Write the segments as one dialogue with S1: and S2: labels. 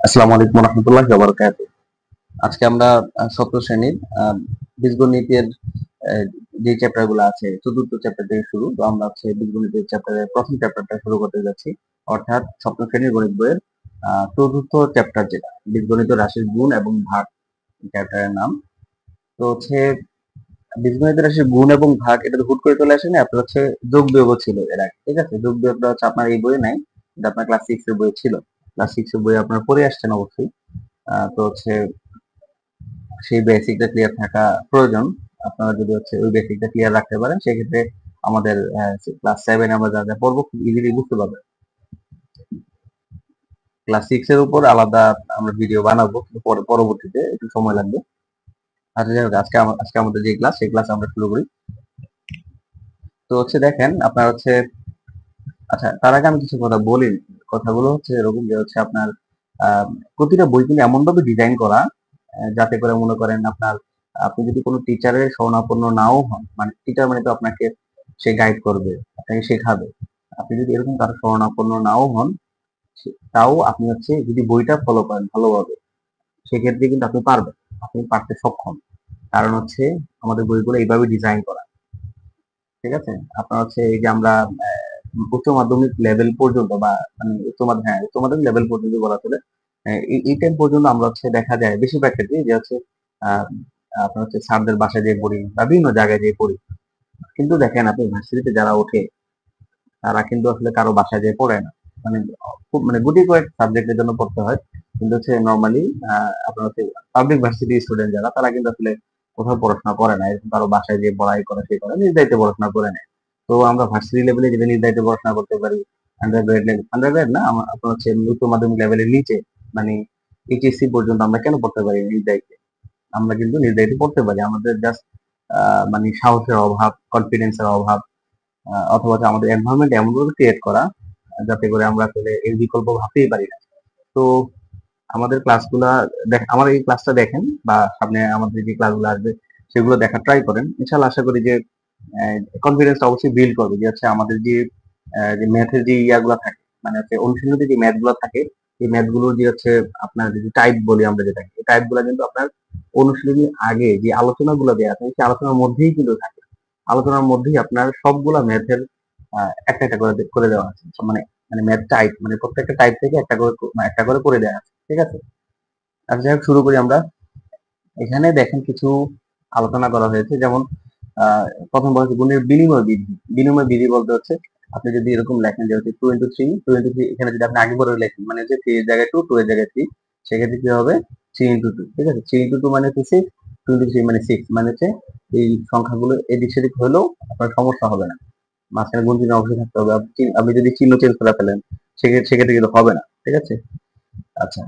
S1: আসসালামু আলাইকুম রহমতুল্লাহ বারাকাত। আজকে আমরা সপ্তম শ্রেণীর বীজগণিতের আহ, যে চ্যাপ্টার গুলো আছে চতুর্থ চ্যাপ্টার থেকে শুরু। তো আমরা হচ্ছে বীজগণিতের চ্যাপ্টারের প্রথম চ্যাপ্টারটা শুরু করতে যাচ্ছি, অর্থাৎ সপ্তম শ্রেণীর গণিত বইয়ের চতুর্থ চ্যাপ্টার, যেটা বীজগণিত রাশির গুণ এবং ভাগ চ্যাপ্টারের নাম। তো হচ্ছে বীজগণিত রাশির গুণ এবং ভাগ, এটা তো হুট করে চলে আসেনি। আপনার হচ্ছে যোগ বিয়োগ ছিল এর আগে, ঠিক আছে? যোগ বিয়োগটা হচ্ছে আপনার এই বইয়ে নাই, এটা আপনার ক্লাস 6 এর বইয়ে ছিল। ক্লাস 6 এর বইয়ে আপনারা পড়ে আসছেন অবশ্যই। তো হচ্ছে সেই বেসিকটা ক্লিয়ার থাকা প্রয়োজন। আপনারা যদি হচ্ছে ওই বেসিকটা ক্লিয়ার রাখতে পারেন, সেক্ষেত্রে আমাদের ক্লাস 7 আমরা যা যা পড়বো খুব ইজিলি বুঝতে পারবেন। ক্লাস 6 এর উপর আলাদা আমরা ভিডিও বানাবো, কিন্তু পরবর্তীতে একটু সময় লাগবে। আর যাই হোক, আজকে আমাদের যে ক্লাস, সেই ক্লাস আমরা শুরু করি। তো হচ্ছে দেখেন আপনার হচ্ছে, আচ্ছা তার আগে আমি কিছু কথা বলি। কথাগুলো হচ্ছে এরকম যে হচ্ছে আপনার আহ, প্রতিটা বই কিন্তু এমন ভাবে ডিজাইন করা, যাতে করে মনে করেন আপনি যদি কোনো টিচারের শরণাপন্ন নাও হন, মানে টিচার মানে তো আপনাকে সে গাইড করবে, আপনাকে শেখাবে। আপনি যদি এরকম কারো শরণাপন্ন নাও হন, তাও আপনি হচ্ছে যদি বইটা ফলো করেন ভালোভাবে, সেক্ষেত্রে কিন্তু আপনি পারবেন, আপনি পারতে সক্ষম। কারণ হচ্ছে আমাদের বইগুলো এইভাবে ডিজাইন করা, ঠিক আছে? আপনার হচ্ছে এই যে আমরা উচ্চ মাধ্যমিক লেভেল পর্যন্ত, বা মানে উচ্চ মাধ্যমিক লেভেল পর্যন্ত বলা চলে, এই টাইম পর্যন্ত আমরা হচ্ছে দেখা যায় বেশিরভাগ ক্ষেত্রে যে হচ্ছে আহ, আপনার হচ্ছে স্যারদের বাসায় যেয়ে পড়ি বা বিভিন্ন জায়গায় যেয়ে পড়ি। কিন্তু দেখেন আপনি ভার্সিটিতে যারা ওঠে, তারা কিন্তু আসলে কারো বাসায় যেয়ে পড়ে না। মানে খুব মানে গুটি কয়েক সাবজেক্টের জন্য পড়তে হয়। কিন্তু হচ্ছে নর্মালি আপনার হচ্ছে পাবলিক ভার্সিটি স্টুডেন্ট যারা, তারা কিন্তু আসলে কোথাও পড়াশোনা করে না, এরকম কারো বাসায় যে পড়াই করে সে করে, নিজ দায়িত্বে পড়াশোনা করে নেয়। তো আমরা ভার্সিটি লেভেলে যেটা নিজ দায়িত্বে পড়াশোনা করতে পারি, আন্ডার গ্রেড না, আপনার হচ্ছে উচ্চ মাধ্যমিক লেভেলের নিচে, মানে এইচএসসি পর্যন্ত আমরা কেন পড়তে পারি নিজ দায়িত্বে? আমরা কিন্তু নিজ দায়িত্বে পড়তে পারি, আমাদের জাস্ট মানে সাহসের অভাব, কনফিডেন্সের অভাব, অথবা হচ্ছে আমাদের এনভায়রনমেন্ট এমন ভাবে ক্রিয়েট করা, যাতে করে আমরা আসলে এর বিকল্প ভাবতেই পারি না। তো আমাদের ক্লাসগুলা আমার এই ক্লাসটা দেখেন, বা সামনে আমাদের যে ক্লাসগুলো আসবে সেগুলো দেখা ট্রাই করেন। ইনশাল্লাহ আশা করি যে কনফিডেন্স অবশ্যই বিল্ড করবে, যে হচ্ছে আমাদের যে ম্যাথের যে ইয়াগুলো থাকে, মানে হচ্ছে অনুশীলনীতে যে ম্যাথ গুলো থাকে, এই ম্যাথ গুলোর যে হচ্ছে আপনার যে টাইপ বলি আমরা, যেটা এই টাইপ গুলা কিন্তু আপনার অনুশীলনীর আগে যে আলোচনাগুলো দেওয়া থাকে, সেই আলোচনার মধ্যেই কিন্তু থাকে। আলোচনার মধ্যেই আপনার সবগুলা ম্যাথের একটা একটা করে করে দেওয়া আছে। মানে মানে ম্যাথ টাইপ, মানে প্রত্যেকটা টাইপ থেকে একটা করে দেওয়া আছে, ঠিক আছে? আর যাই হোক, শুরু করি আমরা। এখানে দেখেন কিছু আলোচনা করা হয়েছে, যেমন আহ প্রথম বলা হচ্ছে গুণের বিনিময় বিধি। বিনিময় বিধি বলতে হচ্ছে আপনি যদি এরকম লেখেন যে হচ্ছে 2 into 3, 2 into 3, এখানে যদি আপনি আগে পরে লেখেন, মানে হচ্ছে 3 এর জায়গায় 2, 2 এর জায়গায় 3, সেক্ষেত্রে কি হবে? 3 into 2, ঠিক আছে? 3 into 2 মানে হচ্ছে 6, 2 into 3 মানে 6, মানে হচ্ছে এই সংখ্যাগুলো এদিক সেদিক হলেও আপনার সমস্যা হবে না। মাঝখানে গুণ চিহ্ন অবশ্যই থাকতে হবে। আপনি যদি চিহ্ন চেঞ্জ করে ফেলেন, সেক্ষেত্রে কিন্তু হবে না, ঠিক আছে? আচ্ছা,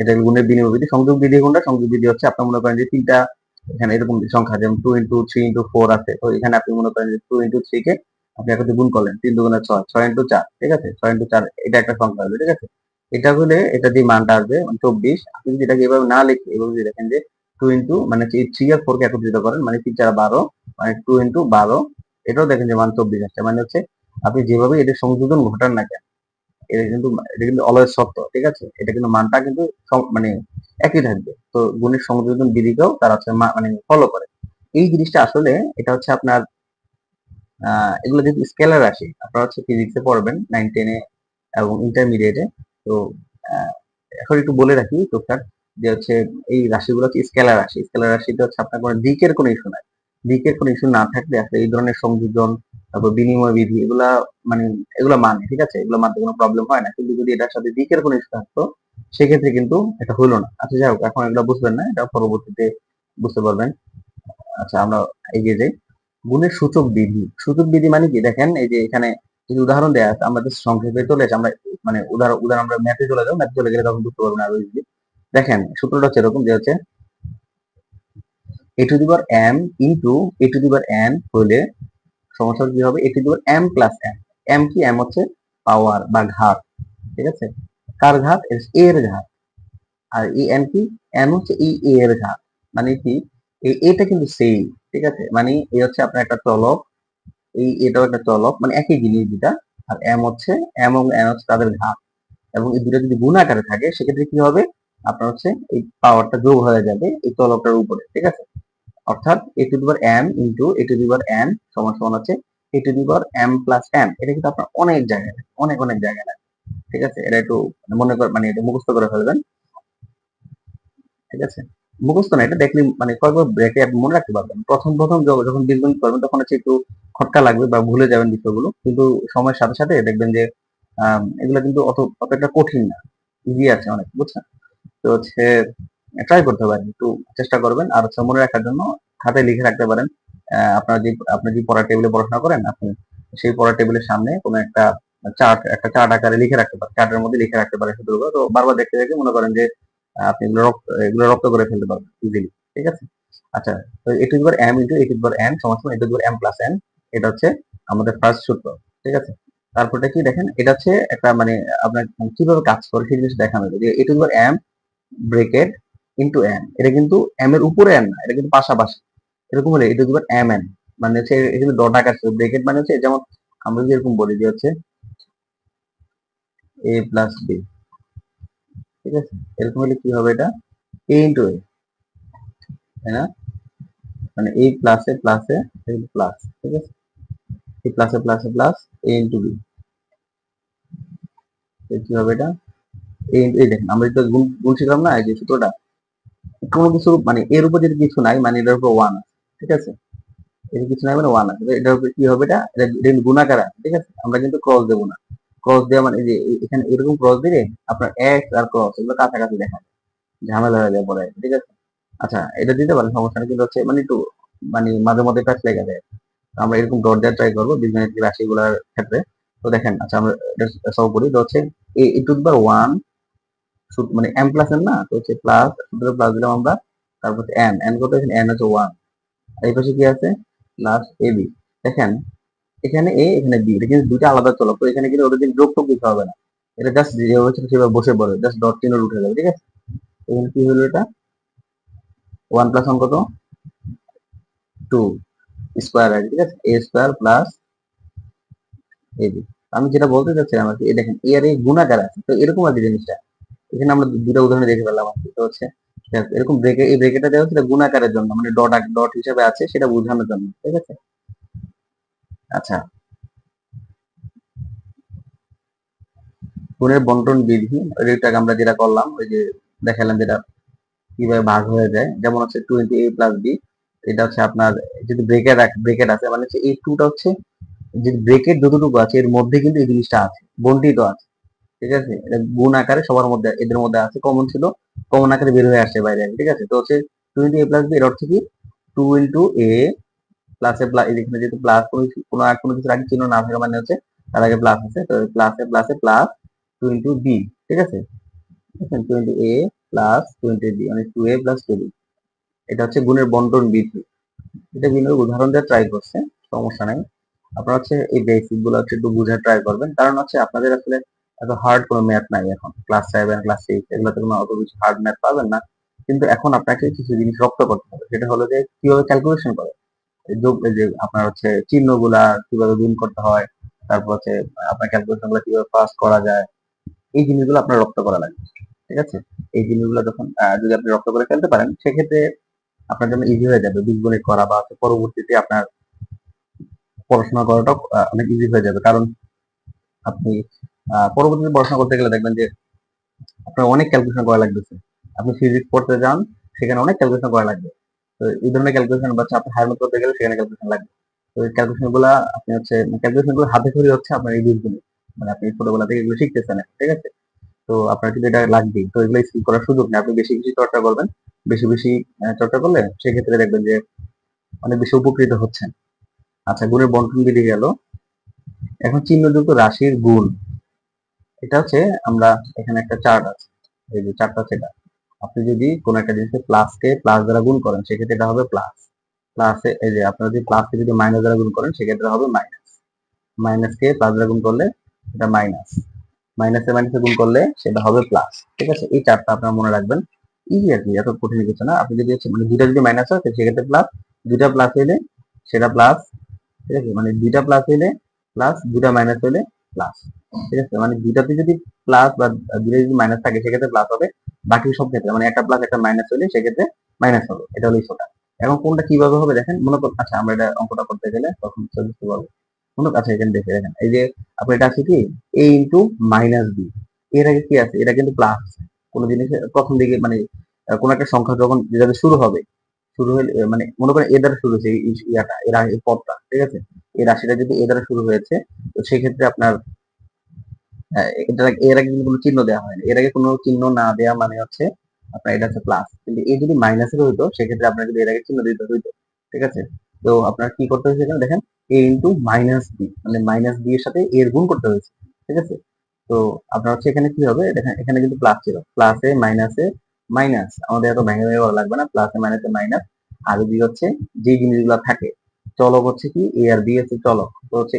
S1: এটা গুণের বিনিময় বিধি। সংযোগ বিধি কোনটা? সংযোগ বিধি হচ্ছে আপনার মনে করেন যে তিনটা এখানে এরকম সংখ্যা, যেমন 2 into 3 into 4 আছে, তো এখানে আপনি মনে করেন যে 2 into 3 কে আপনি একসাথে গুণ করলেন, 3 2 গুণে 6, 6 into 4, ঠিক আছে? 6 into 4 এটা একটা সংখ্যা হবে, ঠিক আছে? এটা হলে এটা যে মানটা আসবে মানে 24। আপনি যদি এটাকে এভাবে না লিখে এভাবে যদি দেখেন যে 2 into মানে এই 3 আর 4 কে একত্রিত করেন, মানে 3 4 12, মানে 2 into 12, এটাও দেখেন যে মান 24 আসছে। মানে হচ্ছে আপনি যেভাবে এদের সংযোজন ঘটান না কেন, এটা কিন্তু অলওয়েজ সত্য, ঠিক আছে? এটা কিন্তু মানটা কিন্তু মানে একই থাকবে। তো গুণের সংযোজন বিধিকেও তারা হচ্ছে মানে ফলো করে। এই জিনিসটা আসলে এটা হচ্ছে আপনার এগুলো যেহেতু স্কেলার রাশি, আপনারা হচ্ছে ফিজিক্সে পড়বেন 9 10-এ এবং ইন্টারমিডিয়েটে। তো আহ, এখন একটু বলে রাখি টুকটাক, যে হচ্ছে এই রাশিগুলো হচ্ছে স্কেলার রাশি। স্কেলার রাশিতে হচ্ছে আপনার কোনো দিকের কোনো ইস্যু নাই। দিকের কোনো ইস্যু না থাকলে আসলে এই ধরনের সংযোজন, তারপর বিনিময় বিধি, মানে এগুলা মানে, ঠিক আছে? এগুলো মানতে কোনো প্রবলেম হয় না। কিন্তু যদি এটার সাথে দিকের কোনো ইস্যু থাকতো, সেক্ষেত্রে কিন্তু এটা হলো না। আচ্ছা যাই হোক, এখন এগুলো বুঝবেন না, এটা পরবর্তীতে বুঝতে পারবেন। আচ্ছা, আমরা এগিয়ে যাই। গুণের সূচক বিধি। সূচক বিধি মানে কি? দেখেন এই যে এখানে যদি উদাহরণ দেওয়া আছে, আমরা জাস্ট সংক্ষেপে চলে আসি। আমরা মানে উদাহরণ আমরা ম্যাথে চলে যাবো, ম্যাথে চলে গেলে তখন বুঝতে পারবেন আরো ইজিলি। দেখেন সূত্রটা হচ্ছে এরকম, যে হচ্ছে A to the power M into A to the power N হলে সমস্যা কি হবে? A to the power M plus N. M কি? এম হচ্ছে পাওয়ার বা ঘাত, ঠিক আছে? কার ঘাত? এর ঘাত। আর এই এন কি? এন হচ্ছে এই এ এর ঘাত। মানে কি? এই এটা কিন্তু সেম, ঠিক আছে? মানে এ হচ্ছে আপনার একটা চলক, এটাও একটা চলক, মানে একই জিনিস দুটা। আর এম হচ্ছে, এম এবং এন হচ্ছে তাদের ঘাত। এবং এই দুটো যদি গুণ আকারে থাকে সেক্ষেত্রে কি হবে, আপনার হচ্ছে এই পাওয়ারটা যোগ হয়ে যাবে এই চলকটার উপরে, ঠিক আছে। অর্থাৎ A to the power m into A to the power n সমান সমান হচ্ছে A to the power m plus n। এটা কিন্তু আপনার অনেক জায়গায় অনেক অনেক জায়গায় লাগে, ঠিক আছে। এটা একটু মনে কর মানে এটা মুখস্থ করে ফেলবেন, ঠিক আছে। মুখস্থ না, এটা দেখলে মানে কয়েকবার ব্রেকে আপনি মনে রাখতে পারবেন। প্রথম প্রথম যখন বীজগণিত করবেন তখন হচ্ছে একটু খটকা লাগবে বা ভুলে যাবেন বিষয়গুলো, কিন্তু সময়ের সাথে সাথে দেখবেন যে এগুলো কিন্তু অতটা কঠিন না, ইজি আছে অনেক, বুঝছেন। তো হচ্ছে ট্রাই করতে পারেন, একটু চেষ্টা করবেন। আর হচ্ছে মনে রাখার জন্য খাতায় লিখে রাখতে পারেন। আপনি যে পড়ার টেবিলে পড়াশোনা করেন, আপনি সেই পড়ার টেবিলের সামনে কোনো একটা চার্ট আকারে লিখে রাখতে পারেন, চার্টের মধ্যে লিখে রাখতে পারেন সূত্রগুলো। তো বারবার দেখতে দেখতে মনে করেন যে আপনি এগুলো রপ্ত করে ফেলতে পারবেন ইজিলি, ঠিক আছে। আচ্ছা, তো A to the power m into A to the power n সমান সমান A to the power m plus n। এটা হচ্ছে আমাদের ফার্স্ট সূত্র, ঠিক আছে। তারপরটা কি দেখেন, এটা হচ্ছে একটা মানে আপনার কিভাবে কাজ করে সেই জিনিস দেখানো যায় যে A to the power m bracket into n, এটা কিন্তু m এর উপরে n না, এটা কিন্তু পাশাপাশি। এরকম হলে এটা দিবেন m n, মানে হচ্ছে এখানে ডট আকার ছিল। ব্রেকেট মানে হচ্ছে যেমন আমরা যদি এরকম বলি যে হচ্ছে a প্লাস b, ঠিক আছে। এরকম হলে কি হবে, এটা a ইনটু a, তাই না? মানে a প্লাসে প্লাসে প্লাস, ঠিক আছে। a প্লাসে প্লাসে প্লাস a ইনটু b, কি হবে এটা a ইনটু a। দেখেন আমরা যেটা গুণ শিখলাম না, এই যে সূত্রটা, কোনো কিছু মানে এর উপর যদি কিছু নাই মানে এটার উপর ওয়ান আছে, ঠিক আছে। এর কিছু নাই মানে ওয়ান আছে, এটার উপর কি হবে, এটা গুণাকার আছে, ঠিক আছে। আমরা কিন্তু ক্রস দেবো না, ক্রস দেওয়া মানে এই যে এখানে এরকম ক্রস দিলে আপনার এক্স আর ক্রস এগুলো কাছাকাছি দেখা যায়, ঝামেলা হয়ে যায় পরে, ঠিক আছে। আচ্ছা, এটা দিতে পারেন, সমস্যা নেই, কিন্তু হচ্ছে মানে একটু মানে মাঝে মধ্যে প্যাচ লেগে যায়। তো আমরা এরকম ডট দেওয়ার ট্রাই করবো বীজগণিত রাশিগুলোর ক্ষেত্রে। তো দেখেন, আচ্ছা আমরা এটা সলভ করি। তো হচ্ছে A to the power one মানে এম প্লাস এন না, তো হচ্ছে প্লাস প্লাস দিলাম আমরা, তারপর এন এন কত, এন হচ্ছে ওয়ান। এই পাশে কি আছে, প্লাস এ বি। দেখেন এখানে এ এখানে বি, এটা কিন্তু দুটো আলাদা চলক, তো এখানে কিন্তু ওদের যোগ টোগ দিতে হবে না, এটা জাস্ট যেভাবে ছিল সেভাবে বসে পড়ে, জাস্ট ডট চিহ্ন উঠে যাবে, ঠিক আছে। এখানে কি হলো, এটা ওয়ান প্লাস ওয়ান কত, টু স্কোয়ার আছে, ঠিক আছে। এ স্কোয়ার প্লাস এ বি। আমি যেটা বলতে চাচ্ছিলাম আর কি, দেখেন এ আর এ গুণাকার আছে, তো এরকম আর কি জিনিসটা। এখানে আমরা দুটো উদাহরণ দেখে ফেললাম আর কি। তো হচ্ছে এরকম এই ব্রেকেটটা দেওয়া হচ্ছে গুণাকারের জন্য, মানে ডট ডট হিসাবে আছে সেটা বোঝানোর জন্য, ঠিক আছে। আচ্ছা, গুণের বন্টন বিধি এটাকে আমরা যেটা করলাম, ওই যে দেখালাম যেটা কিভাবে ভাগ হয়ে যায়। যেমন হচ্ছে 20a প্লাস বি, এটা হচ্ছে আপনার যদি ব্রেকেট আছে মানে হচ্ছে এই টুটা হচ্ছে যে ব্রেকেট যতটুকু আছে এর মধ্যে কিন্তু এই জিনিসটা আছে, বন্টিত আছে, ঠিক আছে। এটা গুণ আকারে সবার মধ্যে এদের মধ্যে আছে, কমন ছিল, কমন আকারে বের হয়ে আসছে বাইরে, ঠিক আছে। তো হচ্ছে 20a প্লাস বি এর অর্থ কি, 2 ইন্টু এ প্লাসে প্লাস, এখানে যেহেতু প্লাস কোনো কিছুর আগে চিহ্ন না থাকা মানে হচ্ছে তার আগে প্লাস আছে, তো প্লাসে প্লাসে প্লাস 2 ইন্টু বি, ঠিক আছে। 2 ইন্টু এ প্লাস 2 ইন্টু বি মানে 2a প্লাস 2b। এটা হচ্ছে গুণের বন্টন বিধি। এটা বিভিন্ন উদাহরণ দিয়ে ট্রাই করছে, সমস্যা নাই। আপনারা হচ্ছে এই বেসিক গুলো হচ্ছে একটু বুঝে ট্রাই করবেন, কারণ হচ্ছে আপনাদের আসলে এত হার্ড কোনো ম্যাথ নাই এখন, ক্লাস 7 ক্লাস 6 এগুলোতে কোনো অত বেশি হার্ড ম্যাথ পাবেন না। কিন্তু এখন আপনাকে কিছু জিনিস রপ্ত করতে হবে, সেটা হলো যে কিভাবে ক্যালকুলেশন করে, এই যে আপনার হচ্ছে চিহ্নগুলা কিভাবে গুণ করতে হয়, তারপর হচ্ছে আপনার ক্যালকুলেশন গুলো কিভাবে পাস করা যায়, এই জিনিসগুলো আপনার রপ্ত করা লাগবে, ঠিক আছে। এই জিনিসগুলো যখন যদি আপনি রপ্ত করে ফেলতে পারেন সেক্ষেত্রে আপনার জন্য ইজি হয়ে যাবে বীজগণিত করা, বা পরবর্তীতে আপনার পড়াশোনা করাটা অনেক ইজি হয়ে যাবে। কারণ আপনি পরবর্তীতে পড়াশোনা করতে গেলে দেখবেন যে আপনার অনেক ক্যালকুলেশন করা লাগতেছে। আপনি ফিজিক্স পড়তে যান, সেখানে অনেক ক্যালকুলেশন করা লাগবে। তো এই ধরনের ক্যালকুলেশন বা আপনি হায়ার ম্যাথ করতে গেলে সেখানে ক্যালকুলেশন লাগবে। তো এই ক্যালকুলেশন গুলা আপনি হচ্ছে ক্যালকুলেশন গুলো হাতে খড়ি হচ্ছে আপনার এই বীজগণিত, মানে আপনি ছোটবেলা থেকে এগুলো শিখতেছেন, ঠিক আছে। তো আপনার কিন্তু এটা লাগবেই, তো এগুলো স্কিপ করার সুযোগ নেই। আপনি বেশি বেশি চর্চা করবেন, বেশি বেশি চর্চা করলে সেক্ষেত্রে দেখবেন যে অনেক বেশি উপকৃত হচ্ছেন। আচ্ছা, গুণের বন্টন বিধি গেল। এখন চিহ্নযুক্ত রাশির গুণ, এটা হচ্ছে আমরা এখানে একটা চার্ট আছে, এই যে চার্টটা সেটা, আপনি যদি কোনো একটা জিনিসকে প্লাসকে প্লাস দ্বারা গুণ করেন সেক্ষেত্রে এটা হবে প্লাস, প্লাসে এই যে আপনারা যদি প্লাসকে যদি মাইনাস দ্বারা গুণ করেন সেক্ষেত্রে হবে মাইনাস, মাইনাসকে প্লাস দ্বারা গুণ করলে এটা মাইনাস, মাইনাসে মাইনাসে গুণ করলে সেটা হবে প্লাস, ঠিক আছে। এই চার্টটা আপনারা মনে রাখবেন, ইজি আর কি, এত কঠিন কিছু না। আপনি যদি হচ্ছে মানে দুইটা যদি মাইনাস হয় সেক্ষেত্রে প্লাস, দুইটা প্লাস হইলে সেটা প্লাস, ঠিক আছে। মানে দুইটা প্লাস হইলে প্লাস, দুইটা মাইনাস হইলে প্লাস। ঠিক আছে, মানে দুইটাতে যদি প্লাস বা দুইটা যদি মাইনাস থাকে সেক্ষেত্রে প্লাস হবে, বাকি সব ক্ষেত্রে মানে একটা প্লাস একটা মাইনাস হলে সেক্ষেত্রে মাইনাস হবে। এটা হলো ইস্যুটা। এখন কোনটা কিভাবে হবে দেখেন, মনে করুন আচ্ছা আমরা এটা অঙ্কটা করতে গেলে তখন বুঝতে পারবো। মনে আচ্ছা এখানে দেখে দেখেন, এই যে আপনার এটা আছে কি a ইন্টু মাইনাস বি, এর আগে কি আছে, এটা কিন্তু প্লাস আছে। কোনো জিনিসের প্রথম দিকে মানে কোন একটা সংখ্যা যখন যেটাতে শুরু হবে, শুরু হলে মানে মনে করেন এ দ্বারা শুরু হয়েছে ইয়াটা এর আগে পদটা, ঠিক আছে, এই রাশিটা যদি এ দ্বারা শুরু হয়েছে, তো সেক্ষেত্রে আপনার এটা এর আগে কিন্তু কোনো চিহ্ন দেওয়া হয়নি, এর আগে কোনো চিহ্ন না দেওয়া মানে হচ্ছে আপনার এটা হচ্ছে প্লাস। কিন্তু এই যদি মাইনাসের হইতো সেক্ষেত্রে আপনার যদি এর আগে চিহ্ন দিতে হইতো। ঠিক আছে, তো আপনার কি করতে হয়েছে এখানে দেখেন, a ইন্টু মাইনাস বি, মানে মাইনাস বি এর সাথে a এর গুণ করতে হয়েছে। ঠিক আছে, তো আপনার হচ্ছে এখানে কি হবে দেখেন, এখানে কিন্তু প্লাস ছিল, প্লাসে মাইনাসে মাইনাস, আমাদের এত ভেঙে ভেঙে করা লাগবে না, প্লাসে মাইনাসে মাইনাস। আর যদি হচ্ছে যে জিনিসগুলো থাকে, চলক হচ্ছে কি a আর b হচ্ছে চলক, তো হচ্ছে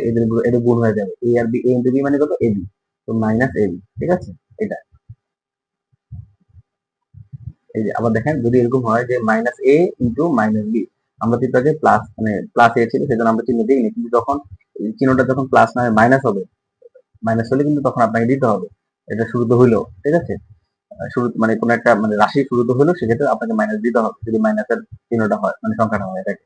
S1: এদের গুণ হয়ে যাবে, a আর b, a ইন্টু b মানে কত, ab, তো মাইনাস ab। ঠিক আছে, এটা এই যে আবার দেখেন যদি এরকম হয় যে minus a into minus B, আমরা কিন্তু আগে প্লাস মানে প্লাস এ ছিল সেজন্য আমরা চিহ্ন দিইনি, কিন্তু যখন এই চিহ্নটা যখন প্লাস না মাইনাস হবে, মাইনাস হলে কিন্তু তখন আপনাকে দিতে হবে, এটা শুরুতে হইলো। ঠিক আছে, শুরু মানে কোন একটা মানে রাশি শুরুতে হলো সেক্ষেত্রে আপনাকে মাইনাস দিতে হবে যদি মাইনাসের চিহ্নটা হয় মানে সংখ্যাটা হয় এটাকে।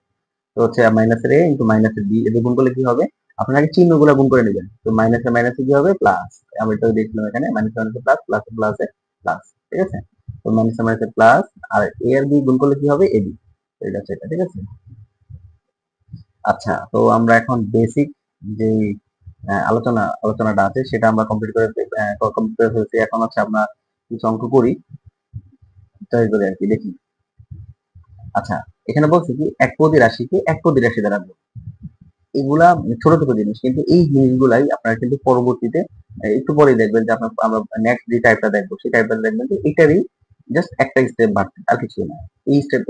S1: তো হচ্ছে মাইনাসের এ ইন্টু মাইনাসের বি, এদের গুণ করলে কি হবে, আপনাকে চিহ্নগুলো গুণ করে নেবেন, তো মাইনাসে মাইনাসে কি হবে প্লাস, আমি এটা দেখছিলাম এখানে মাইনাস মাইনাসে প্লাস, প্লাসে প্লাসে প্লাস। ঠিক আছে, তো মাইনাসে মাইনাসে প্লাস, আর এ আর বি গুণ করলে কি হবে এবি, এটা হচ্ছে এটা। ঠিক আছে, আচ্ছা তো আমরা এখন বেসিক যে আলোচনাটা আছে সেটা আমরা কমপ্লিট করে ফেলছি। এখন হচ্ছে আমরা কিছু অঙ্ক করি, ট্রাই করে আর কি দেখি। আচ্ছা, এখানে বলছি কি এক পদী রাশিকে এক পদী রাশি দ্বারা গুণ। এগুলা ছোট ছোট জিনিস, কিন্তু এই জিনিসগুলাই আপনারা কিন্তু পরবর্তীতে একটু পরে দেখবেন যে আপনার আমরা নেক্সট যে টাইপটা দেখবো সেই টাইপটা দেখবেন যে এটারই জাস্ট একটা স্টেপ বাড়তি আর কিছুই না।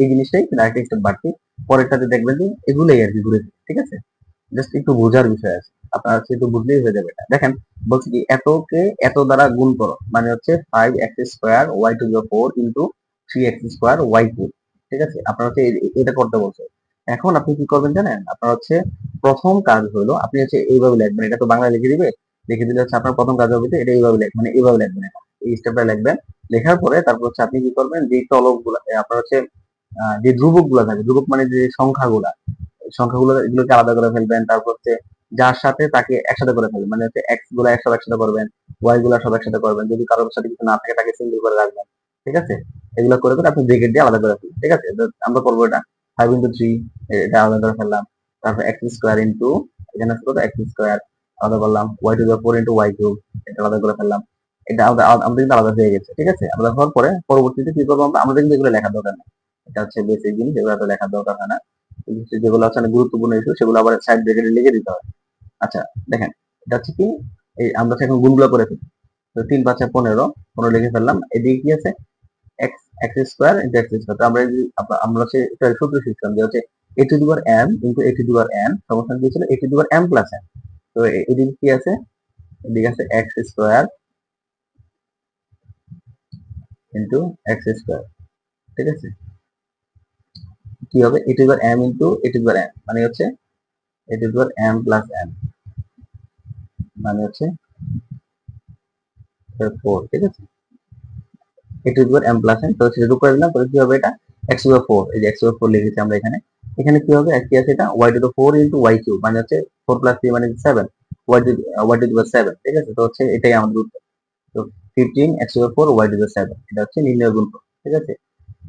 S1: এই জিনিসটাই কিন্তু আরেকটা স্টেপ বাড়তি, পরেরটাতে দেখবেন যে এগুলাই আর কি ঘুরে ফিরে। ঠিক আছে, জাস্ট একটু বোঝার বিষয় আছে, আপনারা হচ্ছে একটু বুঝলেই হয়ে যাবে। এটা দেখেন, বলছি কি এতকে এত দ্বারা গুণ করো, মানে হচ্ছে 5x² y⁴ into 3x² y3। ঠিক আছে, আপনারা হচ্ছে এটা করতে বলছে। এখন আপনি কি করবেন জানেন, আপনার হচ্ছে প্রথম কাজ হলো আপনি হচ্ছে এইভাবে লিখবেন, এটা তো বাংলা লিখে দিবে, লিখে দিলে হচ্ছে আপনার প্রথম কাজ হবে যে এটা এইভাবে লিখবেন, মানে এইভাবে লিখবেন, এটা এই স্টেপটা লিখবেন। লেখার পরে তারপর হচ্ছে আপনি কি করবেন, যে চলক গুলা আপনার হচ্ছে যে ধ্রুবক গুলা থাকে, ধ্রুবক মানে যে সংখ্যাগুলা, সংখ্যাগুলো এগুলোকে আলাদা করে ফেলবেন। তারপর হচ্ছে যার সাথে তাকে একসাথে করে ফেলবেন, মানে হচ্ছে এক্স গুলা সব একসাথে করবেন, ওয়াই গুলা সব একসাথে করবেন, যদি কারোর সাথে কিছু না থাকে তাকে সিঙ্গেল করে রাখবেন। ঠিক আছে, এগুলো করে করে আপনি ব্রেকেট দিয়ে আলাদা করে ফেলবেন। ঠিক আছে, তো আমরা করবো এটা 5 × 3, এটা আলাদা করে ফেললাম। তারপর x² ইন্টু এখানে আছে কত x² আলাদা করলাম, y⁴ ইন্টু y3 এটা আলাদা করে ফেললাম। এটা আমাদের কিন্তু আলাদা হয়ে গেছে। ঠিক আছে, আলাদা হওয়ার পরে পরবর্তীতে কি করবো আমরা, আমাদের কিন্তু এগুলো লেখার দরকার নেই, এটা হচ্ছে বেসিক জিনিস, এগুলো তো লেখার দরকার হয় না। যেগুলো হচ্ছে অনেক গুরুত্বপূর্ণ ইস্যু সেগুলো আবার সাইড ব্রেকেটে লিখে দিতে হয়। আচ্ছা দেখেন, এটা হচ্ছে কি এই আমরা এখন গুণগুলো করে ফেলি, তো 3×5 = 15, 15 লিখে ফেললাম। এদিকে কি আছে x² ইন্টু x², তো আমরা আমরা হচ্ছে এটা সূত্র শিখলাম যে হচ্ছে a⁴m ইন্টু a⁴n সমস্যা কি ছিল a⁴m প্লাস n। তো এদিকে কি আছে, এদিকে আছে x² ইন্টু x²। ঠিক আছে, কি হবে a⁴m ইন্টু a⁴n মানে হচ্ছে a⁴m প্লাস n মানে হচ্ছে 4। ঠিক আছে, a⁴m প্লাস n, তো সেটা করে দিলাম, তাহলে কি হবে এটা x⁴, এই যে x⁴ লিখেছি আমরা এখানে। এখানে কি হবে কি আছে এটা y⁴ ইন্টু y3 মানে হচ্ছে 4 + 3 মানে 7, y⁴ 7। ঠিক আছে, তো হচ্ছে এটাই আমাদের উত্তর। তো 15 x⁴ y⁴ 7 এটা হচ্ছে নির্ণয় গুণফল। ঠিক আছে,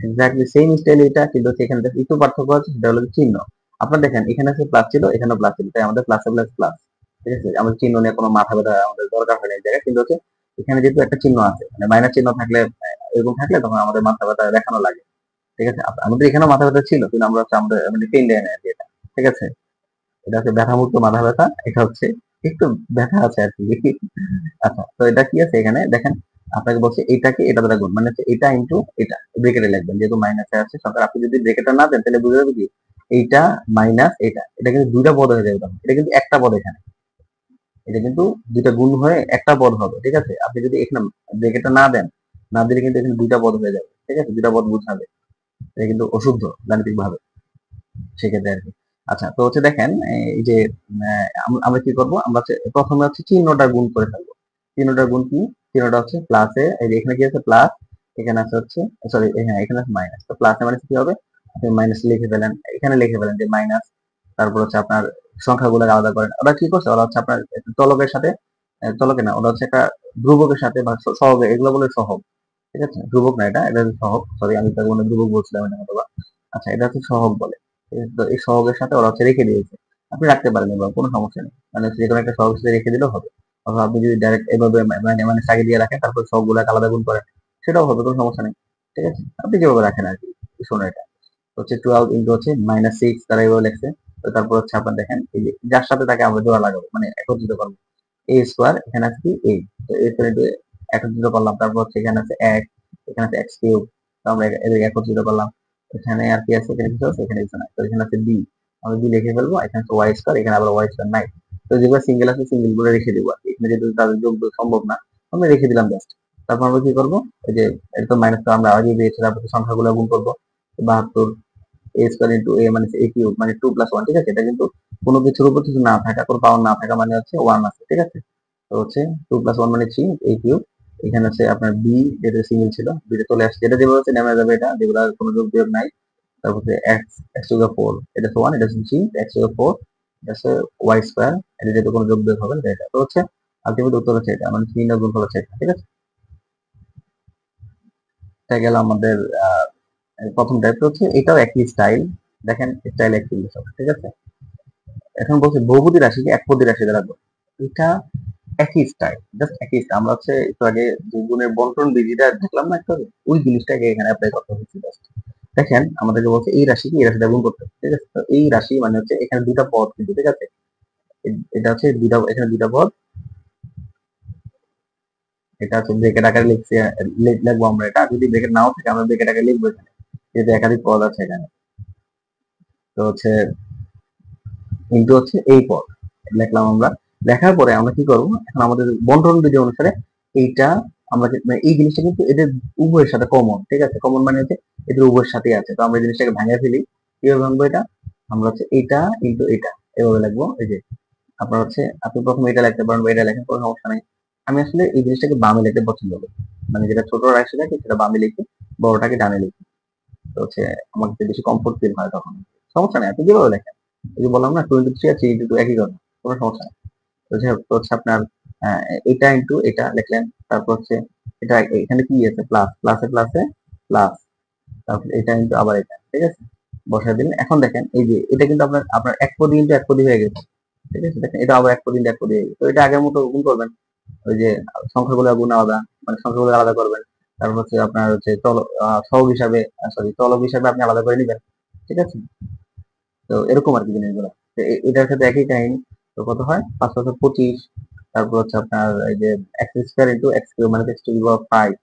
S1: এক্স্যাক্টলি সেম স্টাইল এটা, কিন্তু এখানে একটু পার্থক্য আছে, সেটা হলো চিহ্ন। আপনারা দেখেন এখানে আছে প্লাস ছিল, এখানেও প্লাস ছিল, তাই আমাদের প্লাসে প্লাস প্লাস। ঠিক আছে, আমাদের চিহ্ন নিয়ে কোনো মাথা ব্যথা আমাদের দরকার হয় না এই জায়গায়, কিন্তু হচ্ছে এখানে যেহেতু একটা চিহ্ন আছে মানে মাইনাস চিহ্ন থাকলে এরকম থাকলে তখন আমাদের মাথা ব্যথা দেখানো লাগে। ঠিক আছে, আমাদের এখানেও মাথা ব্যথা ছিল, কিন্তু আমরা হচ্ছে আমাদের মানে পেন দেয় না আর কি এটা। ঠিক আছে, এটা হচ্ছে ব্যথা মুক্ত মাথা ব্যথা, এটা হচ্ছে একটু ব্যথা আছে আর কি। আচ্ছা, তো এটা কি আছে এখানে দেখেন, আপনাকে বলছে এটাকে এটা দ্বারা গুণ, মানে হচ্ছে এটা ইন্টু এটা ব্রেকেটে লিখবেন, যেহেতু মাইনাসে আছে সরকার, আপনি যদি ব্রেকেটটা না দেন তাহলে বুঝে যাবে কি এইটা মাইনাস এটা, এটা কিন্তু দুইটা পদ হয়ে যাবে তখন, এটা কিন্তু একটা পদ এখানে, এটা কিন্তু দুইটা গুণ হয়ে একটা পদ হবে। ঠিক আছে, আপনি যদি এখানে ব্রেকেটটা না দেন, না দিলে কিন্তু এখানে দুইটা পদ হয়ে যাবে। ঠিক আছে, দুইটা পদ বুঝাবে, এটা কিন্তু অশুদ্ধ গাণিতিক ভাবে সেক্ষেত্রে আর কি। আচ্ছা, তো হচ্ছে দেখেন এই যে আমরা কি করব, আমরা হচ্ছে প্রথমে হচ্ছে চিহ্নটা গুণ করে ফেলবো। চিহ্নটা গুণ কি, চিহ্নটা হচ্ছে প্লাসে, এই যে এখানে কি আছে প্লাস, এখানে আছে হচ্ছে সরি, হ্যাঁ এখানে আছে মাইনাস। তো প্লাসে মানে কি হবে, আপনি মাইনাস লিখে ফেলেন, এখানে লিখে ফেলেন যে মাইনাস, তারপর হচ্ছে আপনার সংখ্যাগুলো আলাদা করেন। ওরা কি করছে, ওরা হচ্ছে আপনার চলকের সাথে, চলকে না, ওরা হচ্ছে একটা ধ্রুবকের সাথে বা সহগে, এগুলো বলে সহগ, ঠিক আছে, ধ্রুবক না, এটা এটা হচ্ছে সহগ, সরি আমি তাকে মনে হয় ধ্রুবক বলছিলাম এটা হয়তো বা। আচ্ছা, এটা হচ্ছে সহগ বলে। তো এই সহগের সাথে ওরা হচ্ছে রেখে দিয়েছে, আপনি রাখতে পারেন এবার কোনো সমস্যা নেই, মানে যে কোনো একটা সহগের সাথে রেখে দিলেও হবে। অথবা আপনি যদি ডাইরেক্ট এভাবে মানে মানে সাইড দিয়ে রাখেন, তারপর সবগুলা আলাদা গুণ করেন, সেটাও হবে, কোনো সমস্যা নেই। ঠিক আছে, আপনি যেভাবে রাখেন আর কি। শোনো, এটা হচ্ছে 12 ইন্টু হচ্ছে -6, তারা এভাবে লিখছে। তো তারপর হচ্ছে আপনার দেখেন এই যে যার সাথে তাকে আমরা জোড়া লাগাবো, মানে একত্রিত করবো, এ স্কোয়ার, এখানে আছে কি এই, তো এ স্কোয়ার ইন্টু একত্রিত করলাম, তারপর হচ্ছে এখানে আছে এক, এখানে আছে এক্স কিউব, তো আমরা এদেরকে একত্রিত করলাম। এখানে আর কি আছে, এখানে কিছু আছে, এখানে কিছু নাই, তো এখানে আছে বি, আমরা বি লিখে ফেলবো, এখানে আছে ওয়াই স্কোয়ার, এখানে আবার ওয়াই স্কোয়ার নাই। তো যেগুলো সিঙ্গেল আছে সিঙ্গেল গুলো রেখে দিব আর কি। এখানে যেহেতু তাদের যোগ সম্ভব না, আমরা রেখে দিলাম জাস্ট। তারপর আমরা কি করবো, এই যে এটা তো মাইনাস, তো আমরা আগে দিয়েছি, তারপর সংখ্যাগুলো গুণ করবো, 72 এ স্কোয়ার ইন্টু এ মানে এ কিউব, মানে 2 + 1, ঠিক আছে, এটা কিন্তু কোনো কিছুর উপর কিছু না থাকা, কোনো পাওয়ার না থাকা মানে হচ্ছে 1 আছে, ঠিক আছে। তো হচ্ছে 2 + 1 মানে 3, এ কিউব, এখানে আছে আপনার বি, যেটা সিঙ্গেল ছিল, বিটা চলে আসছে, এটা যেভাবে হচ্ছে নেমে যাবে, এটা যেগুলো কোনো যোগ বিয়োগ নাই। তারপর হচ্ছে এক্স, এক্স টু দ্য 4, এটা হচ্ছে 1, এটা হচ্ছে 3, এক্স টু দ্য 4, এটা হচ্ছে ওয়াই স্কোয়ার, এটা যেহেতু কোনো যোগ বিয়োগ হবে না, এটা তো হচ্ছে আলটিমেট উত্তর হচ্ছে এটা, মানে 3 এর গুণফল হচ্ছে এটা, ঠিক আছে। এটা গেল আমাদের প্রথম টাইপ। হচ্ছে এটাও একই স্টাইল, দেখেন স্টাইল একই, ঠিক আছে। এখন বলছে বহুপদী রাশিকে একপদী রাশি দ্বারা গুণ, এটা একই স্টাইল, জাস্ট একই স্টাইল। আমরা হচ্ছে একটু আগে যে গুণের বন্টন বিধিটা দেখলাম না একটু আগে, ওই জিনিসটাকে এখানে অ্যাপ্লাই করতে হচ্ছে জাস্ট। দেখেন আমাদেরকে বলছে এই রাশিকে এই রাশিটা গুণ করতে হবে, ঠিক আছে। তো এই রাশি মানে হচ্ছে এখানে দুটা পদ কিন্তু, ঠিক আছে, এটা হচ্ছে দুটা, এখানে দুটা পদ, এটা হচ্ছে ব্রেকেট আকারে লিখছি, লিখবো আমরা। এটা যদি ব্রেকেট নাও থাকে আমরা ব্রেকেট আকারে লিখবো এখানে, যেহেতু একাধিক পদ আছে এখানে। তো হচ্ছে ইনটু হচ্ছে এই পদ লিখলাম আমরা। লেখার পরে আমরা কি করবো, এখন আমাদের বন্টন বিধি অনুসারে এইটা আমরা মানে এই জিনিসটা কিন্তু এদের উভয়ের সাথে কমন, ঠিক আছে, কমন মানে হচ্ছে এদের উভয়ের সাথে আছে। তো আমরা এই জিনিসটাকে ভাঙিয়ে ফেলি, কিভাবে ভাঙবো এটা, আমরা হচ্ছে এইটা ইনটু এটা এভাবে লিখবো। এই যে আপনার হচ্ছে আপনি প্রথমে এটা লিখতে পারেন বা এটা লেখেন, কোনো সমস্যা নেই। আমি আসলে এই জিনিসটাকে বামে লিখতে পছন্দ করি, মানে যেটা ছোট রাশি থাকে সেটা বামে লিখি, বড়টাকে ডানে লিখি। তো হচ্ছে আমাকে বেশি কমফোর্ট ফিল হয় তখন। সমস্যা নেই, আপনি যেভাবে লেখেন, এই যে বললাম না 2 × 3 আর 3 × 2 একই কথা, কোনো সমস্যা নেই। তো যাই হোক, তো হচ্ছে আপনার এটা ইনটু এটা লিখলেন, তারপর হচ্ছে এটা এখানে কি আছে, প্লাস, প্লাসে প্লাসে প্লাস, তারপর এটা ইনটু আবার এটা, ঠিক আছে, বসায় দিলেন। এখন দেখেন এই যে এটা কিন্তু আপনার আপনার এক পদী ইনটু এক পদী হয়ে গেছে, ঠিক আছে। দেখেন এটা আবার এক পদী ইনটু এক পদী হয়ে গেছে। তো এটা আগের মতো গুণ করবেন, ওই যে সংখ্যাগুলো গুণ আলাদা, মানে সংখ্যাগুলো আলাদা করবেন। তারপর হচ্ছে আপনার হচ্ছে সহগ হিসাবে, সরি চলক হিসাবে আপনি আলাদা করে নিবেন, ঠিক আছে। তো এরকম আর কি জিনিসগুলো। তো এটার সাথে একই কাহিনী। তো কত হয়, 525, তারপর হচ্ছে আপনার এই যে x square into x cube মানে এক্স টু দি পাওয়ার 5,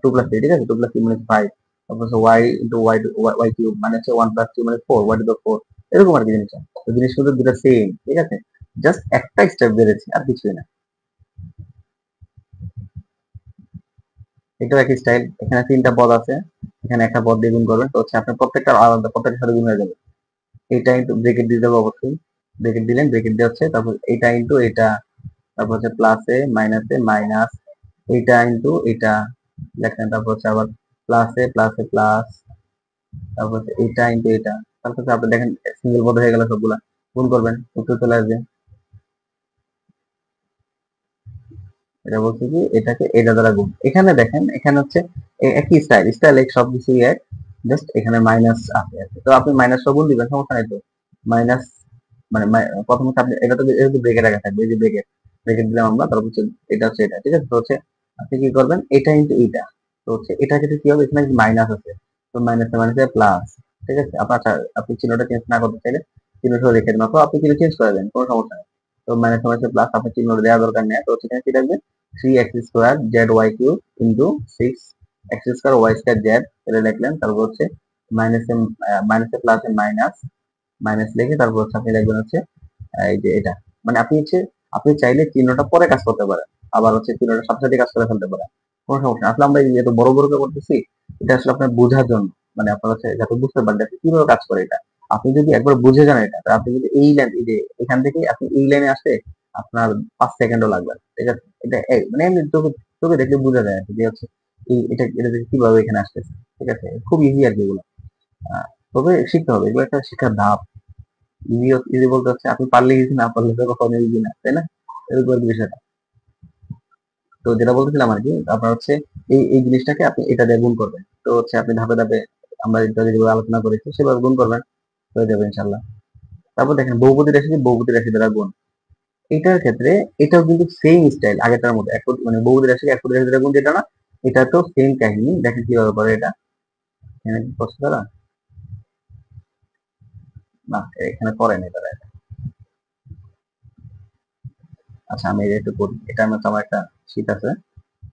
S1: 2 + 3, ঠিক আছে, 2 + 3 মানে 5, তারপর হচ্ছে Y into Y, Y cube মানে হচ্ছে 1 + 2 মানে 4, ওয়াই টু দি 4, এরকম আর কি জিনিসটা। তো জিনিসগুলো দুটো সেম, ঠিক আছে, জাস্ট একটা স্টেপ বেড়েছে আর কিছুই না। এটাও একই স্টাইল, এখানে 3টা পদ আছে, এখানে একটা পদ দিয়ে গুণ করবেন। তো হচ্ছে আপনার প্রত্যেকটা আলাদা, প্রত্যেকটার সাথে গুণ হয়ে যাবে। এটা ইন্টু ব্রেকেট দিয়ে দেবো অবশ্যই, ব্রেকেট দিলেন, ব্রেকেট দিয়ে হচ্ছে তারপর এটা ইন্টু এটা, তারপর হচ্ছে প্লাসে মাইনাসে মাইনাস, এইটা ইন্টু এটা লেখেন, তারপর হচ্ছে আবার প্লাসে প্লাসে প্লাস, তারপর হচ্ছে এটা ইন্টু এটা, তারপর হচ্ছে আপনি দেখেন সিঙ্গেল পদ হয়ে গেল সবগুলা, গুণ করবেন, উত্তর চলে আসবে। এটা বলছে কি এটাকে এটা দ্বারা গুণ। এখানে দেখেন এখানে হচ্ছে একই স্টাইল, স্টাইল এক, সবকিছুই এক, জাস্ট এখানে মাইনাস আছে আর কি। তো আপনি মাইনাস গুণ দিবেন, সমস্যা নাই তো। মাইনাস মানে প্রথমে আপনি এটা তো যেহেতু ব্রেকেট আগে থাকবে, এই যে ব্রেকেট, ব্রেকেট দিলাম আমরা, তারপর হচ্ছে এটা হচ্ছে এটা, ঠিক আছে। তো হচ্ছে আপনি কি করবেন, এটা ইনটু এটা, তো হচ্ছে এটা ক্ষেত্রে কি হবে, এখানে মাইনাস আছে, তো মাইনাসে মাইনাসে প্লাস, ঠিক আছে। আপনার আপনি চিহ্নটা চেঞ্জ না করতে চাইলে চিহ্ন সহ রেখে দেন, অথবা আপনি চিহ্ন চেঞ্জ করে দেন, কোনো সমস্যা নেই। তো মাইনাসে মাইনাসে প্লাস, আপনি চিহ্ন দেওয়ার দরকার নেই। তো সেখানে কি থাকবে, 3x² ZY³ ইনটু 6x²Y² এটা লিখলেন। তারপর হচ্ছে মাইনাসে মাইনাসে প্লাসে মাইনাস, মাইনাস লিখে তারপর হচ্ছে আপনি লিখবেন হচ্ছে এই যে এটা, মানে আপনি হচ্ছে আপনি চাইলে চিহ্নটা পরে কাজ করতে পারেন, আবার হচ্ছে চিহ্নটা সাথে সাথে কাজ করে ফেলতে পারেন, কোনো সমস্যা না। আসলে আমরা এই এত বড় বড় করে করতেছি, এটা আসলে আপনার বোঝার জন্য, মানে আপনার হচ্ছে যাতে বুঝতে পারেন যে কিভাবে কাজ করে এটা। আপনি যদি একবার বুঝে যান এটা, আপনি যদি এই লাইন, এই যে এখান থেকে আপনি এই লাইনে আসতে আপনার 5 সেকেন্ডও লাগবে না, ঠিক আছে। এটা মানে এমনি চোখে চোখে দেখলে বোঝা যায় আর কি, যে হচ্ছে এটা থেকে কিভাবে এখানে আসতেছে, ঠিক আছে। খুব ইজি আর কি এগুলো। আহ, তবে শিখতে হবে, এগুলো একটা শিক্ষার ধাপ। ইজি ইজি বলতে হচ্ছে আপনি পারলে ইজি, না পারলে তো কখনো ইজি না, তাই না? এরকম আর কি বিষয়টা। তো যেটা বলতেছিলাম আর কি, আপনার হচ্ছে এই জিনিসটাকে আপনি এটা দিয়ে গুণ করবেন। তো হচ্ছে আপনি ধাপে ধাপে আমরা যেভাবে আলোচনা করেছি সেভাবে গুণ করবেন, হয়ে যাবে ইনশাল্লাহ। তারপর দেখেন বহুপদী রাশি, বহুপদী রাশি দ্বারা গুণ। এটার ক্ষেত্রে এটাও কিন্তু সেম স্টাইল আগেরটার মধ্যে, মানে বহুপদী রাশি একপদী রাশি দ্বারা গুণ যেটা না, এটা তো সেম কাহিনী। দেখেন কিভাবে করে এটা। এখানে কি করছে তারা? না, এখানে করে নাই তারা এটা। আচ্ছা, আমি এটা একটু করি। এটা আমার একটা শীট আছে,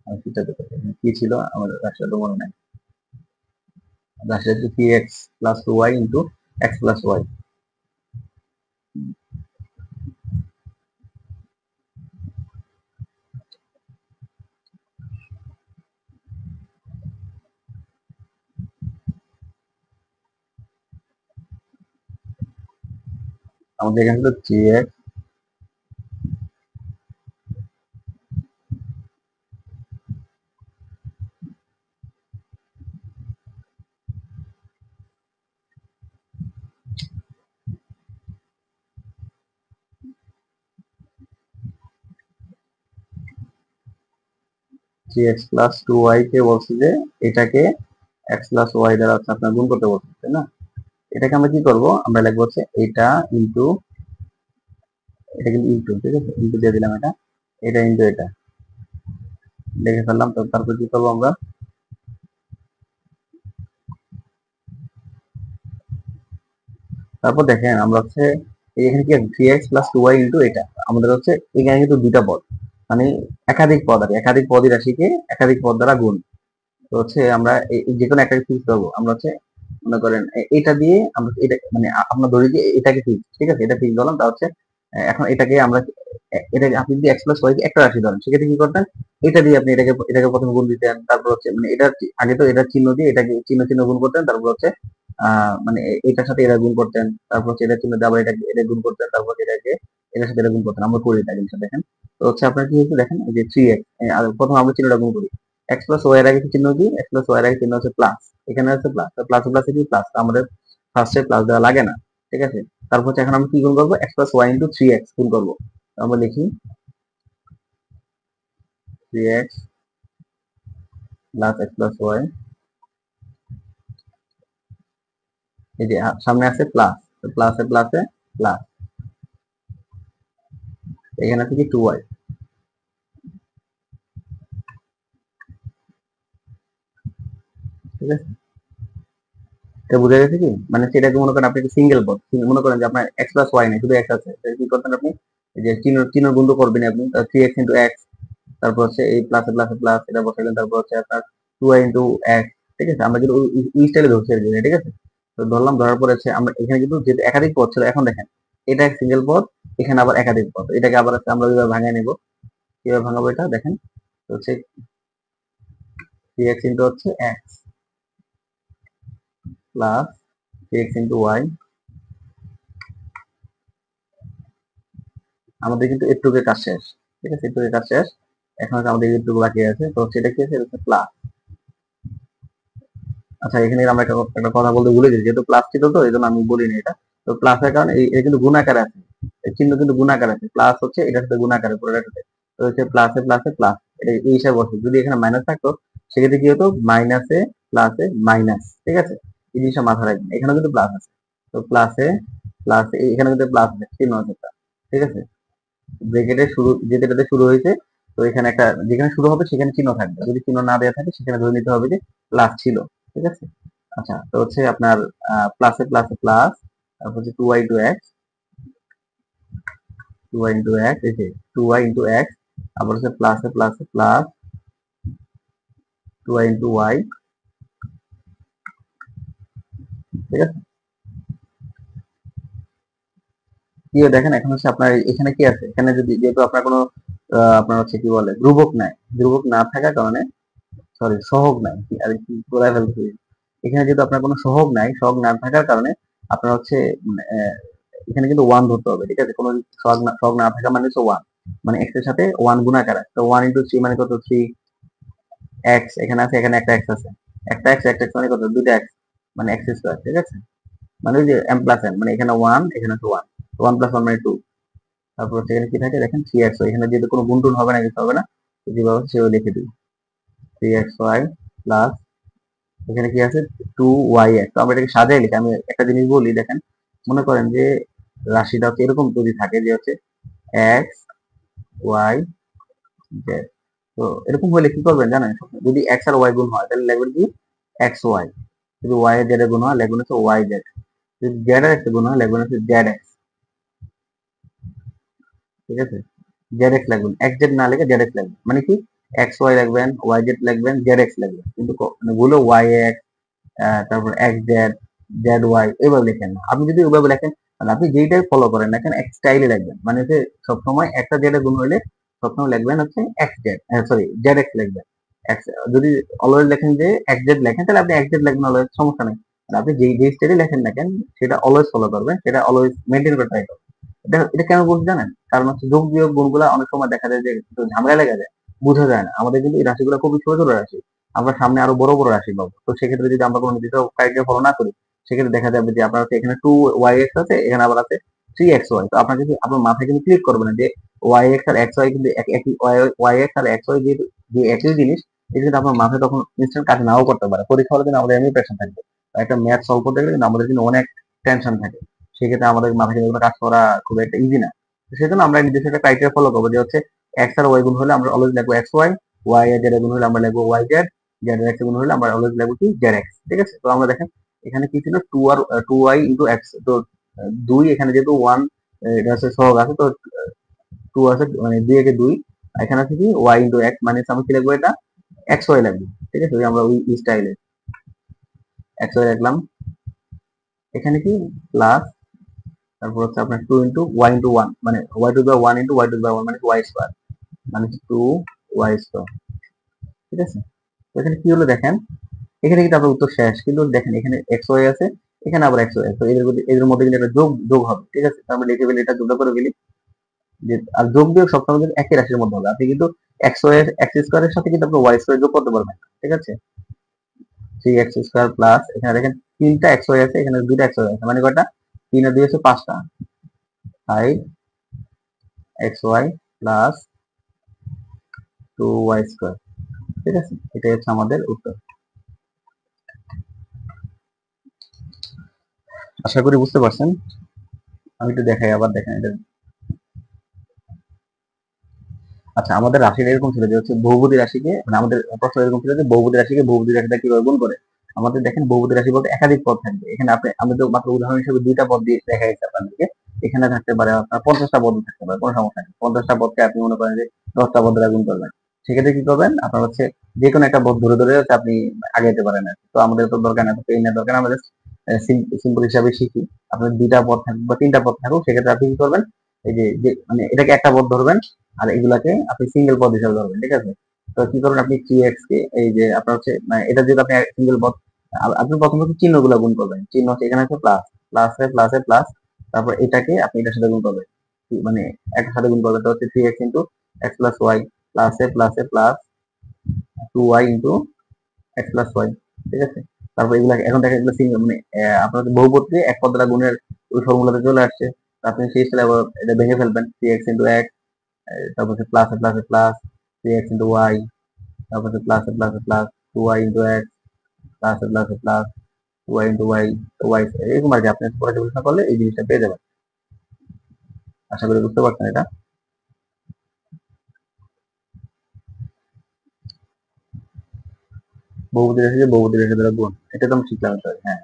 S1: আমি শীটটা দেখতে কি ছিল আমার রাশিটা তো মনে নাই। রাশিটা হচ্ছে 3x plus 2y into x plus Y. আমাদের এখানে ছিল 3x প্লাস 2y কে বলছি যে এটাকে x প্লাস ওয়াই দ্বারা হচ্ছে আপনার গুণ করতে বলছে, তাই না? এটাকে আমরা কি করব, আমরা লিখবো হচ্ছে এটা ইনটু, এটা কিন্তু ইনটু, ঠিক আছে, ইনটু দিয়ে দিলাম এটা, এটা ইনটু এটা লিখে ফেললাম। তো তারপর কি করবো আমরা, তারপর দেখেন আমরা হচ্ছে এখানে কি 3x প্লাস 2y ইনটু এটা, আমাদের হচ্ছে এখানে কিন্তু দুইটা পদ, মানে একাধিক পদ আর কি, একাধিক পদই রাশিকে একাধিক পদ দ্বারা গুণ। তো হচ্ছে আমরা যে কোনো একটা ফিক্স করবো, আমরা হচ্ছে মনে করেন এটা দিয়ে আমরা এটা মানে আমরা ধরি যে এটাকে ফিক্স, ঠিক আছে, এটা ফিক্স ধরলাম। তা হচ্ছে এখন এটাকে আমরা এটাকে আপনি যদি এক্স প্লাস ওয়াই একটা রাশি ধরেন, সেক্ষেত্রে কি করতেন, এটা দিয়ে আপনি এটাকে প্রথমে গুণ দিতেন, তারপর হচ্ছে মানে এটা আগে তো এটা চিহ্ন দিয়ে এটাকে চিহ্ন চিহ্ন গুণ করতেন, তারপর হচ্ছে মানে এটার সাথে এটা গুণ করতেন, তারপর হচ্ছে এটা চিহ্ন দিয়ে আবার এটা গুণ করতেন, তারপর এটাকে এটার সাথে এটা গুণ করতেন। আমরা করি এটা জিনিসটা দেখেন। তো হচ্ছে আপনার কি হচ্ছে দেখেন, এই যে 3x, আর প্রথম আমরা চিহ্নটা গুণ করি, এক্স প্লাস ওয়াই এর আগে চিহ্ন কি, এক্স প্লাস ওয়াই এর আগে চিহ্ন হচ্ছে প্লাস, এখানে হচ্ছে প্লাস, প্লাস প্লাস কি প্লাস, আমাদের ফার্স্টে প্লাস দেওয়া লাগে না, ঠিক আছে। তারপর হচ্ছে এখন আমরা কি গুণ করবো, x plus Y into 3x গুণ করবো। তো আমরা লিখি 3x plus x plus Y, এই যে সামনে আছে প্লাস, প্লাসে প্লাসে প্লাস, এখানে আছে কি 2y, ঠিক আছে। এটা বুঝা গেছে কি, মানে সেটাকে মনে করেন আপনি সিঙ্গেল পদ, মনে করেন যে আপনার এক্স প্লাস ওয়াই নেই, শুধু এক্স আছে, তাহলে কি করতেন আপনি, এই যে চিহ্ন চিহ্ন গুণ তো করবেন আপনি, 3x ইন্টু এক্স, তারপর হচ্ছে এই প্লাসে প্লাসে প্লাস এটা বসাইলেন, তারপর হচ্ছে আপনার 2y ইন্টু এক্স, ঠিক আছে। আমরা কিন্তু ওই স্টাইলে ধরছি আর কি, ঠিক আছে। তো ধরলাম, ধরার পরে হচ্ছে আমরা এখানে কিন্তু যেহেতু একাধিক পদ ছিল, এখন দেখেন এটা এক সিঙ্গেল পদ, এখানে আবার একাধিক পদ, এটাকে আবার হচ্ছে আমরা ওইভাবে ভাঙিয়ে নেব। কিভাবে ভাঙাবো এটা দেখেন, তো হচ্ছে 3x ইন্টু হচ্ছে x plus 3x into Y, আমাদের কিন্তু এটুকুর কাজ শেষ, ঠিক আছে, এটুকুর কাজ শেষ। এখন হচ্ছে আমাদের এটুকু বাকি আছে, তো হচ্ছে এটা কি আছে, এটা হচ্ছে প্লাস। আচ্ছা, এখানে আমরা একটা কথা বলতে ভুলে গেছি, যেহেতু প্লাস ছিল তো এই জন্য আমি বলিনি এটা। তো প্লাসের কারণে এটা কিন্তু গুণাকার আছে, এই চিহ্ন কিন্তু গুণাকার আছে, প্লাস হচ্ছে এটার সাথে গুণাকারে পুরোটার সাথে। তো হচ্ছে প্লাসে প্লাসে প্লাস, এটা এই হিসাবে বসে। যদি এখানে মাইনাস থাকতো সেক্ষেত্রে কি হতো, মাইনাসে প্লাসে মাইনাস, ঠিক আছে। এই জিনিসটা মাথায় রাখবেন, এখানে কিন্তু প্লাস আছে, তো প্লাসে প্লাসে এখানে কিন্তু প্লাস আছে, চিহ্ন আছে একটা, ঠিক আছে। ব্রেকেটের শুরু যেটাতে শুরু হয়েছে, তো এখানে একটা যেখানে শুরু হবে সেখানে চিহ্ন থাকবে, যদি চিহ্ন না দেওয়া থাকে সেখানে ধরে নিতে হবে যে প্লাস ছিল, ঠিক আছে। আচ্ছা, তো হচ্ছে আপনার প্লাসে প্লাসে প্লাস, তারপর হচ্ছে 2y into x, 2y into x, এই যে 2y ইন্টু এক্স, আবার হচ্ছে প্লাসে প্লাসে প্লাস 2y ইন্টু ওয়াই, ঠিক আছে। কি দেখেন এখন হচ্ছে আপনার এখানে কি আছে, এখানে যদি যেহেতু আপনার কোনো আপনার হচ্ছে কি বলে ধ্রুবক নাই, ধ্রুবক না থাকার কারণে, সরি সহগ নাই, আর কি বলে ফেলতেছি, এখানে যেহেতু আপনার কোনো সহগ নাই, সহগ না থাকার কারণে আপনার হচ্ছে এখানে কিন্তু ওয়ান ধরতে হবে, ঠিক আছে? কোনো সহগ না থাকা মানে হচ্ছে ওয়ান, মানে এক্স এর সাথে ওয়ান গুণাকার আছে। তো ওয়ান ইন্টু থ্রি মানে কত? থ্রি এক্স এখানে আছে, এখানে একটা এক্স আছে, একটা এক্স মানে কত? দুইটা এক্স, মানে এক্স স্কোয়ার, ঠিক আছে? মানে ওই যে এম প্লাস এন, মানে এখানে ওয়ান, এখানে হচ্ছে ওয়ান, ওয়ান প্লাস ওয়ান মানে টু। তারপর হচ্ছে এখানে কি থাকে দেখেন, থ্রি এক্স ওয়াই, এখানে যেহেতু কোনো গুণটুন হবে না, কিছু হবে না, যেভাবে সেভাবে লিখে দিই, থ্রি এক্স ওয়াই প্লাস এখানে কি আছে, টু ওয়াই এক্স। তো আমরা এটাকে সাজাই লিখি। আমি একটা জিনিস বলি দেখেন, মনে করেন যে রাশিটা হচ্ছে এরকম যদি থাকে যে হচ্ছে এক্স ওয়াই জেড, তো এরকম হলে কি করবেন জানেন? যদি এক্স আর ওয়াই গুণ হয় তাহলে লিখবেন কি, এক্স ওয়াই। যদি ওয়াই এর জেড এর গুণ হয় লিখবেন হচ্ছে ওয়াই জেড। যদি জেড এর এক্স এর গুণ হয় লিখবেন হচ্ছে জেড এক্স, ঠিক আছে? জেড এক্স লিখবেন, এক্স জেড না লিখে জেড এক্স লিখবেন, মানে কি এক্স ওয়াই লিখবেন, ওয়াই জেড লিখবেন, জেড এক্স লিখবেন, কিন্তু মানে ভুলে ওয়াই এক্স, তারপর এক্স জেড, জেড ওয়াই এইভাবে লিখেন না। আপনি যদি ওইভাবে লেখেন, মানে আপনি যেইটাই ফলো করেন না কেন, এক স্টাইলে লিখবেন, মানে হচ্ছে সবসময় একটা জেড এর গুণ হইলে সবসময় লিখবেন হচ্ছে x Z, sorry Z x লিখবেন। এক্স যদি অলওয়েজ লেখেন যে এক্স জেড লেখেন, তাহলে আপনি এক্স জেড লিখবেন অলওয়েজ, সমস্যা নেই। আর আপনি যেই স্টাইলে লেখেন না কেন, সেটা অলওয়েজ ফলো করবেন, সেটা অলওয়েজ মেনটেন করে ট্রাই করবেন। এটা এটা কেন বলছি জানেন? কারণ হচ্ছে যোগ বিয়োগ গুণগুলা অনেক সময় দেখা যায় যে একটু ঝামেলা লেগে যায়, বোঝা যায় না। আমাদের কিন্তু এই রাশিগুলো খুবই ছোট ছোট রাশি, আমরা সামনে আরো বড় বড় রাশি পাবো। তো সেক্ষেত্রে যদি আমরা কোনো নির্দিষ্ট ক্রাইটেরিয়া ফলো না করি, সেক্ষেত্রে দেখা যাবে যে আপনার হচ্ছে এখানে টু ওয়াই এক্স আছে, এখানে আবার আছে থ্রি এক্স ওয়াই। তো আপনার যদি আপনার মাথায় কিন্তু ক্লিক করবে না যে ওয়াই এক্স আর এক্স ওয়াই কিন্তু একই, ওয়াই এক্স আর এক্স ওয়াই যেহেতু যে একই জিনিস, এটা কিন্তু আপনার মাথায় তখন ইনস্ট্যান্ট কাজ নাও করতে পারে। পরীক্ষা হলে কিন্তু আমাদের এমনি প্রেশার থাকবে, একটা ম্যাথ সলভ করতে গেলে কিন্তু আমাদের কিন্তু অনেক টেনশন থাকে। সেক্ষেত্রে আমাদের মাথায় কিন্তু কাজ করা খুব একটা ইজি না। সেজন্য আমরা নির্দিষ্ট একটা ক্রাইটেরিয়া ফলো করবো যে হচ্ছে এক্স আর ওয়াই গুণ হলে আমরা অলওয়েজ লিখবো এক্স ওয়াই, ওয়াই এর জেড গুণ হলে আমরা লিখবো ওয়াই জেড, জেড এর এক্স গুণ হলে আমরা অলওয়েজ লিখবো কি জেড এক্স, ঠিক আছে? তো আমরা দেখেন এখানে কি ছিল, টু আর টু ওয়াই ইন্টু এক্স, তো দুই, এখানে যেহেতু ওয়ান এটা হচ্ছে সহগ আছে, তো টু আছে মানে দুই একে দুই, এখানে আছে কি ওয়াই ইন্টু এক্স, মানে আমরা কি লিখবো, এটা এক্স ওয়াই লিখবো, ঠিক আছে? ওই আমরা ওই স্টাইলে এক্স ওয়াই লিখলাম। এখানে কি প্লাস, তারপর হচ্ছে আপনার টু ইন্টু ওয়ান, মানে Y to the one into Y to the one মানে ওয়াই স্কোয়ার, মানে টু ওয়াই স্কোয়ার, ঠিক আছে? তো এখানে কি হলো দেখেন, এখানে কিন্তু আপনার উত্তর শেষ, কিন্তু দেখেন এখানে এক্স ওয়াই আছে, এখানে আবার এক্স ওয়াই আছে, তো এদের মধ্যে কিন্তু একটা যোগ যোগ হবে, ঠিক আছে? তো আমরা লিখে ফেলি, এটা যোগটা করে ফেলি যে, আর যোগ বিয়োগ সবসময় কিন্তু একই রাশির মধ্যে হবে। আপনি কিন্তু এক্স ওয়াই এক্স স্কোয়ারের সাথে কিন্তু আপনি ওয়াই স্কোয়ার যোগ করতে পারবেন না, ঠিক আছে? থ্রি এক্স স্কোয়ার প্লাস এখানে দেখেন তিনটা এক্স ওয়াই আছে, এখানে দুইটা এক্স ওয়াই আছে, মানে কয়টা, তিন আর দুই আছে পাঁচটা, five X Y plus two Y square, ঠিক আছে? এটাই হচ্ছে আমাদের উত্তর। আশা করি বুঝতে পারছেন। আমি একটু দেখাই, আবার দেখেন এটা। আচ্ছা, আমাদের রাশিটা এরকম ছিল যে হচ্ছে বহুপদী রাশিকে, মানে আমাদের প্রশ্ন এরকম ছিল যে বহুপদী রাশিকে বহুপদী রাশিটা কিভাবে গুণ করে। আমাদের দেখেন বহুপদী রাশি বলতে একাধিক পদ থাকবে। এখানে আপনি, আমি তো মাত্র উদাহরণ হিসেবে দুইটা পদ দিয়ে দেখা গেছে আপনাদেরকে। এখানে থাকতে পারে আপনার 50টা পদ থাকতে পারে, কোনো সমস্যা নেই। 50টা পদকে আপনি মনে করেন যে 10টা পদ দ্বারা গুণ করবেন। সেক্ষেত্রে কি করবেন, আপনার হচ্ছে যে কোনো একটা পদ ধরে ধরে হচ্ছে আপনি আগাইতে পারেন আর কি। তো আমাদের তো দরকার না, পেইন এর দরকার, আমাদের সিম্পল হিসাবে শিখি। আপনার দুইটা পদ থাকুক বা তিনটা পদ থাকুক, সেক্ষেত্রে আপনি কি করবেন, এই যে যে মানে এটাকে একটা পদ ধরবেন, আর এগুলাকে আপনি সিঙ্গেল পদ হিসাবে ধরবেন, ঠিক আছে? তো কি করবেন, আপনি থ্রি এক্স কে এই যে আপনার হচ্ছে মানে এটা যদি আপনি সিঙ্গেল পদ, আপনি প্রথমত চিহ্নগুলো গুণ করবেন। চিহ্ন হচ্ছে এখানে আছে প্লাস, প্লাসে প্লাস, তারপর এটাকে আপনি এটার সাথে গুণ করবেন, মানে একটার সাথে গুণ করবেন। তো হচ্ছে three X into X plus Y, plus two Y into X plus Y, ঠিক আছে? তারপর এগুলা এখন দেখেন এগুলো সিঙ্গেল, মানে আপনার বহুপদকে এক পদ দ্বারা গুণের ওই ফর্মুলাতে চলে আসছে। তো আপনি সেই স্টাইলে আবার এটা ভেঙে ফেলবেন, থ্রি এক্স ইন্টু এক্স, তারপর হচ্ছে plus three X into Y, তারপর হচ্ছে plus two Y into X, plus two Y into Y, Y এরকম আর কি। আপনি পরে পড়াশোনা করলে এই জিনিসটা পেয়ে যাবেন। আশা করি বুঝতে পারছেন এটা। বহুপদী রাশি দ্বারা গুণ, এটা তো আমি শিখলাম, হ্যাঁ,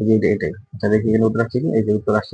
S1: এই যে এটাই। আচ্ছা দেখি এখানে উত্তর আসছে কি, এই যে উত্তর আসছে।